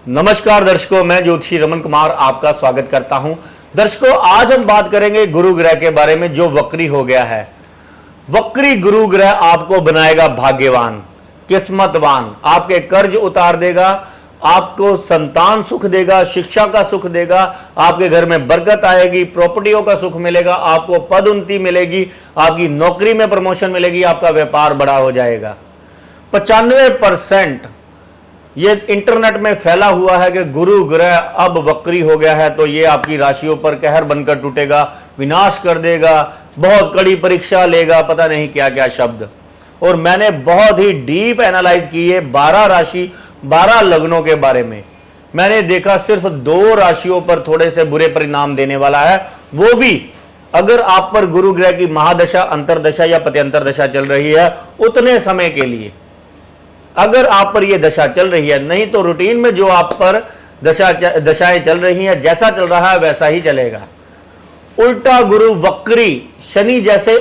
नमस्कार दर्शकों, मैं ज्योतिषी रमन कुमार आपका स्वागत करता हूं। दर्शकों, आज हम बात करेंगे गुरु ग्रह के बारे में जो वक्री हो गया है। वक्री गुरु ग्रह आपको बनाएगा भाग्यवान, किस्मतवान, आपके कर्ज उतार देगा, आपको संतान सुख देगा, शिक्षा का सुख देगा, आपके घर में बरकत आएगी, प्रॉपर्टियों का सुख मिलेगा, आपको पदोन्नति मिलेगी, आपकी नौकरी में प्रमोशन मिलेगी, आपका व्यापार बड़ा हो जाएगा। 95% ये इंटरनेट में फैला हुआ है कि गुरु ग्रह अब वक्री हो गया है तो ये आपकी राशियों पर कहर बनकर टूटेगा, विनाश कर देगा, बहुत कड़ी परीक्षा लेगा, पता नहीं क्या क्या शब्द। और मैंने बहुत ही डीप एनालाइज की है 12 राशि 12 लग्नों के बारे में। मैंने देखा सिर्फ 2 राशियों पर थोड़े से बुरे परिणाम देने वाला है, वो भी अगर आप पर गुरु ग्रह की महादशा, अंतरदशा या पत्यंतर दशा चल रही है उतने समय के लिए, अगर आप पर यह दशा चल रही है। नहीं तो रूटीन में जो आप पर दशाएं चल रही हैं, जैसा चल रहा है वैसा ही चलेगा। उल्टा गुरु वक्री शनि जैसे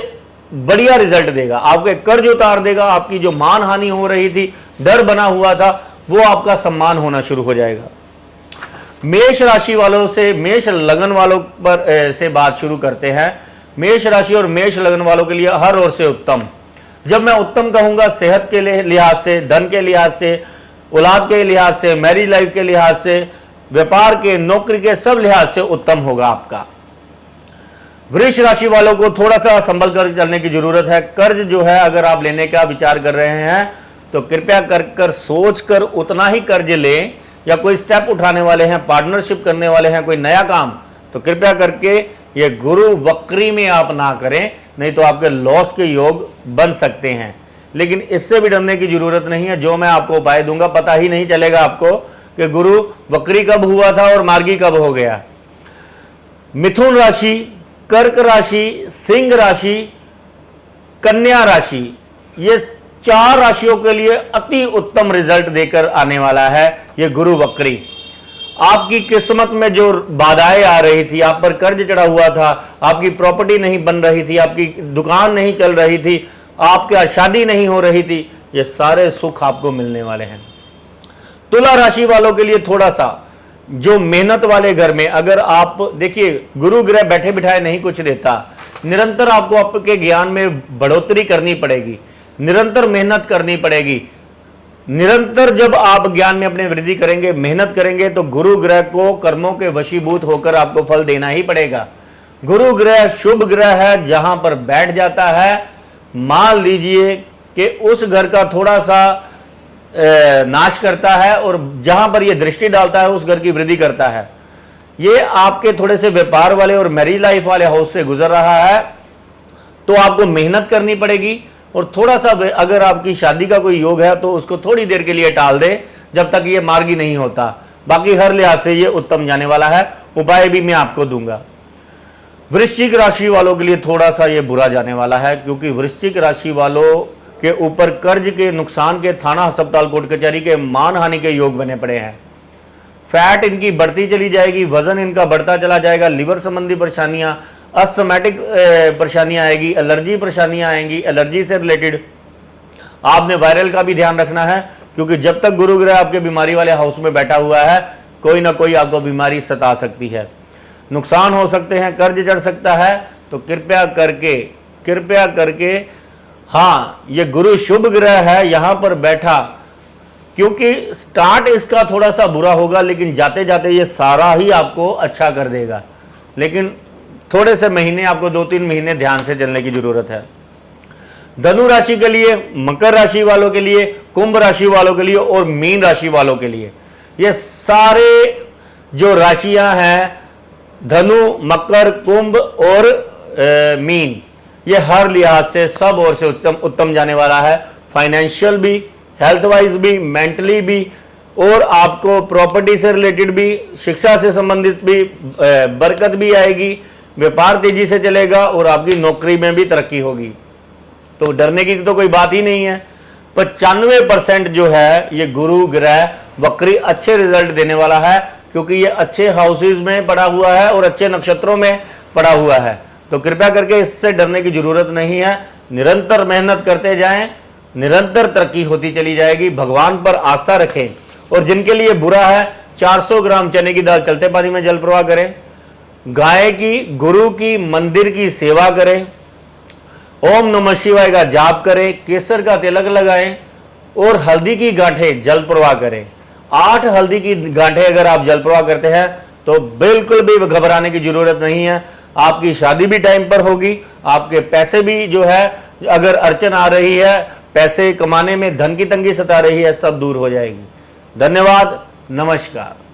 बढ़िया रिजल्ट देगा, आपके कर्ज उतार देगा, आपकी जो मान हानि हो रही थी, डर बना हुआ था, वो आपका सम्मान होना शुरू हो जाएगा। मेष राशि वालों से, मेष लगन वालों पर से बात शुरू करते हैं। मेष राशि और मेष लगन वालों के लिए हर ओर से उत्तम। जब मैं उत्तम कहूंगा, सेहत के लिहाज से, धन के लिहाज से, औलाद के लिहाज से, मैरिज लाइफ के लिहाज से, व्यापार के, नौकरी के सब लिहाज से उत्तम होगा आपका। वृष राशि वालों को थोड़ा सा संभल कर चलने की जरूरत है। कर्ज जो है अगर आप लेने का विचार कर रहे हैं तो कृपया कर सोच कर उतना ही कर्ज लें, या कोई स्टेप उठाने वाले हैं, पार्टनरशिप करने वाले हैं, कोई नया काम, तो कृपया करके ये गुरु वक्री में आप ना करें, नहीं तो आपके लॉस के योग बन सकते हैं। लेकिन इससे भी डरने की जरूरत नहीं है। जो मैं आपको उपाय दूंगा पता ही नहीं चलेगा आपको कि गुरु वक्री कब हुआ था और मार्गी कब हो गया। मिथुन राशि, कर्क राशि, सिंह राशि, कन्या राशि, ये 4 राशियों के लिए अति उत्तम रिजल्ट देकर आने वाला है ये गुरु वक्री। आपकी किस्मत में जो बाधाएं आ रही थी, आप पर कर्ज चढ़ा हुआ था, आपकी प्रॉपर्टी नहीं बन रही थी, आपकी दुकान नहीं चल रही थी, आपका शादी नहीं हो रही थी, ये सारे सुख आपको मिलने वाले हैं। तुला राशि वालों के लिए थोड़ा सा, जो मेहनत वाले घर में, अगर आप देखिए गुरु ग्रह बैठे बिठाए नहीं कुछ देता, निरंतर आपको आपके ज्ञान में बढ़ोतरी करनी पड़ेगी, निरंतर मेहनत करनी पड़ेगी। निरंतर जब आप ज्ञान में अपने वृद्धि करेंगे, मेहनत करेंगे, तो गुरु ग्रह को कर्मों के वशीभूत होकर आपको फल देना ही पड़ेगा। गुरु ग्रह शुभ ग्रह है, जहां पर बैठ जाता है, मान लीजिए कि उस घर का थोड़ा सा नाश करता है, और जहां पर यह दृष्टि डालता है उस घर की वृद्धि करता है। ये आपके थोड़े से व्यापार वाले और मैरिज लाइफ वाले हाउस से गुजर रहा है, तो आपको मेहनत करनी पड़ेगी। और थोड़ा सा अगर आपकी शादी का कोई योग है तो उसको थोड़ी देर के लिए टाल दें, जब तक ये मार्गी नहीं होता। बाकी हर लिहाज से ये उत्तम जाने वाला है, उपाय भी मैं आपको दूंगा। वृश्चिक राशि वालों के लिए थोड़ा सा ये बुरा जाने वाला है, क्योंकि वृश्चिक राशि वालों के ऊपर कर्ज के, नुकसान के, थाना, अस्पताल, कोर्ट कचहरी के, मान हानि के योग बने पड़े हैं। फैट इनकी बढ़ती चली जाएगी, वजन इनका बढ़ता चला जाएगा, लिवर संबंधी परेशानियां, अस्थमैटिक परेशानियां आएगी, एलर्जी परेशानियां आएंगी, एलर्जी से रिलेटेड। आपने वायरल का भी ध्यान रखना है, क्योंकि जब तक गुरु ग्रह आपके बीमारी वाले हाउस में बैठा हुआ है, कोई ना कोई आपको बीमारी सता सकती है, नुकसान हो सकते हैं, कर्ज चढ़ सकता है। तो कृपया करके हाँ, ये गुरु शुभ ग्रह है यहां पर बैठा, क्योंकि स्टार्ट इसका थोड़ा सा बुरा होगा, लेकिन जाते जाते ये सारा ही आपको अच्छा कर देगा। लेकिन थोड़े से महीने, आपको 2-3 महीने ध्यान से चलने की जरूरत है। धनु राशि के लिए, मकर राशि वालों के लिए, कुंभ राशि वालों के लिए और मीन राशि वालों के लिए, ये सारे जो राशियां हैं, धनु, मकर, कुंभ और मीन, ये हर लिहाज से सब ओर से उत्तम जाने वाला है। फाइनेंशियल भी, हेल्थ वाइज भी, मेंटली भी, और आपको प्रॉपर्टी से रिलेटेड भी, शिक्षा से संबंधित भी बरकत भी आएगी, व्यापार तेजी से चलेगा और आपकी नौकरी में भी तरक्की होगी। तो डरने की तो कोई बात ही नहीं है। 95% जो है ये गुरु ग्रह वक्री अच्छे रिजल्ट देने वाला है, क्योंकि ये अच्छे हाउसेज में पड़ा हुआ है और अच्छे नक्षत्रों में पड़ा हुआ है। तो कृपया करके इससे डरने की जरूरत नहीं है। निरंतर मेहनत करते जाएं, निरंतर तरक्की होती चली जाएगी। भगवान पर आस्था रखें। और जिनके लिए बुरा है, 400 ग्राम चने की दाल चलते पानी में जल प्रवाह करें, गाय की, गुरु की, मंदिर की सेवा करें, ओम नमः शिवाय का जाप करें, केसर का तिलक लगाएं और हल्दी की गांठें जल प्रवाह करें। 8 हल्दी की गांठें अगर आप जल प्रवाह करते हैं तो बिल्कुल भी घबराने की जरूरत नहीं है। आपकी शादी भी टाइम पर होगी, आपके पैसे भी जो है, अगर अड़चन आ रही है, पैसे कमाने में धन की तंगी सता रही है, सब दूर हो जाएगी। धन्यवाद, नमस्कार।